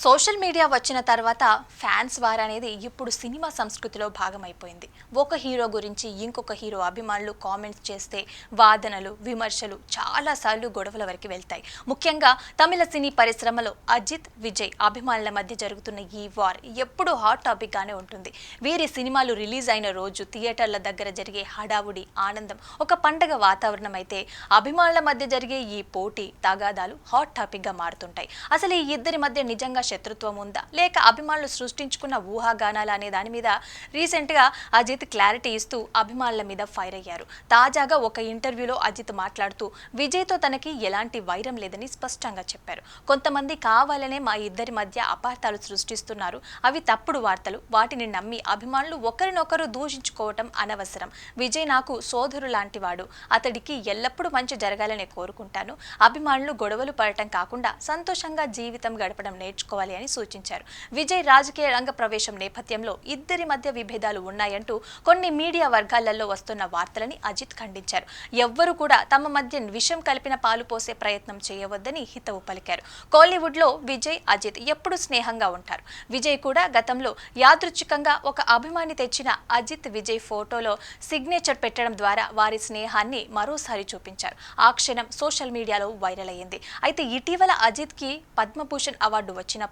Social media వచ్చిన తర్వాత fans war అనేది ఇప్పుడు సినిమా సంస్కృతిలో భాగమైపోయింది. ఒక హీరో గురించి ఇంకొక హీరో అభిమానులు కామెంట్స్ చేస్తే వాదనలు, విమర్శలు చాలాసార్లు గొడవల వరకు వెళ్తాయి. ముఖ్యంగా తమిళ సినీ పరిశ్రమలో అజిత్, విజయ్ అభిమానుల మధ్య జరుగుతున్న ఈ వార్ ఎప్పుడూ హాట్ టాపిక్ గానే ఉంటుంది. వీరి సినిమాలు రిలీజ్ అయిన రోజు థియేటర్ల దగ్గర జరిగే హడావుడి, ఆనందం ఒక పండగ వాతావరణం అయితే, అభిమానుల మధ్య జరిగే ఈ పోటీ, తగాదాలు హాట్ టాపిక్ గా మారుతుంటాయి. అసలు ఈ ఇద్దరి మధ్య నిజంగా శత్రుత్వం ఉందా, లేక అభిమానులు సృష్టించుకున్న ఊహాగానాలు అనే దాని మీద రీసెంట్ గా అజిత్ క్లారిటీ ఇస్తూ అభిమానుల మీద ఫైర్ అయ్యారు. తాజాగా ఒక ఇంటర్వ్యూలో అజిత్ మాట్లాడుతూ విజయ్ తో తనకి ఎలాంటి వైరం లేదని స్పష్టంగా చెప్పారు. కొంతమంది కావాలనే మా ఇద్దరి మధ్య అపార్థాలు సృష్టిస్తున్నారు. అవి తప్పుడు వార్తలు. వాటిని నమ్మి అభిమానులు ఒకరినొకరు దూషించుకోవటం అనవసరం. విజయ్ నాకు సోదరు లాంటి వాడు. అతడికి ఎల్లప్పుడూ మంచి జరగాలని కోరుకుంటాను. అభిమానులు గొడవలు పడటం కాకుండా సంతోషంగా జీవితం గడపడం నేర్చుకోవాలి అని సూచించారు. విజయ్ రాజకీయ రంగ ప్రవేశం నేపథ్యంలో ఇద్దరి మధ్య విభేదాలు ఉన్నాయంటూ కొన్ని మీడియా వర్గాలలో వస్తున్న వార్తలని అజిత్ ఖండించారు. ఎవ్వరూ కూడా తమ మధ్య విషం కలిపిన పాలు పోసే ప్రయత్నం చేయవద్దని హితవు పలికారు. కోలీవుడ్ లో విజయ్, అజిత్ ఎప్పుడూ స్నేహంగా ఉంటారు. విజయ్ కూడా గతంలో యాదృచ్ఛికంగా ఒక అభిమాని తెచ్చిన అజిత్, విజయ్ ఫోటోలో సిగ్నేచర్ పెట్టడం ద్వారా వారి స్నేహాన్ని మరోసారి చూపించారు. ఆ క్షణం సోషల్ మీడియాలో వైరల్ అయ్యింది. అయితే ఇటీవల అజిత్ కి పద్మభూషణ్ అవార్డు వచ్చినప్పుడు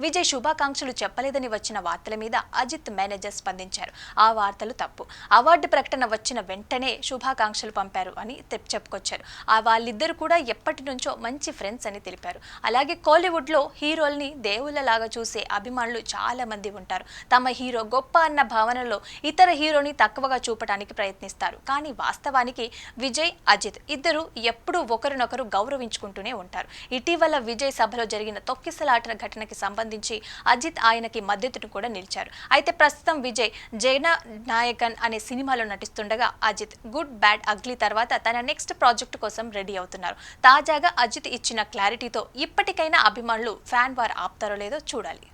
విజయ్ శుభాకాంక్షలు చెప్పలేదని వచ్చిన వార్తల మీద అజిత్ మేనేజర్ స్పందించారు. ఆ వార్తలు తప్పు. అవార్డు ప్రకటన వచ్చిన వెంటనే శుభాకాంక్షలు పంపారు అని చెప్పుకొచ్చారు. వాళ్ళిద్దరు కూడా ఎప్పటి నుంచో మంచి ఫ్రెండ్స్ అని తెలిపారు. అలాగే కోలీవుడ్ లో హీరోల్ని దేవుళ్ళలాగా చూసే అభిమానులు చాలా మంది ఉంటారు. తమ హీరో గొప్ప అన్న భావనలో ఇతర హీరోని తక్కువగా చూపడానికి ప్రయత్నిస్తారు. కానీ వాస్తవానికి విజయ్, అజిత్ ఇద్దరు ఎప్పుడూ ఒకరినొకరు గౌరవించుకుంటూనే ఉంటారు. ఇటీవల విజయ్ సభలో జరిగిన తొక్కిసలాట ఘటనకి సంబంధించి అజిత్ ఆయనకి మద్దతును కూడా నిలిచారు. అయితే ప్రస్తుతం విజయ్ జైన నాయకన్ అనే సినిమాలో నటిస్తుండగా అజిత్ గుడ్ బ్యాడ్ అగ్లీ తర్వాత తన నెక్స్ట్ ప్రాజెక్టు కోసం రెడీ అవుతున్నారు. తాజాగా అజిత్ ఇచ్చిన క్లారిటీతో ఇప్పటికైనా అభిమానులు ఫ్యాన్ వార్ ఆపుతారో లేదో చూడాలి.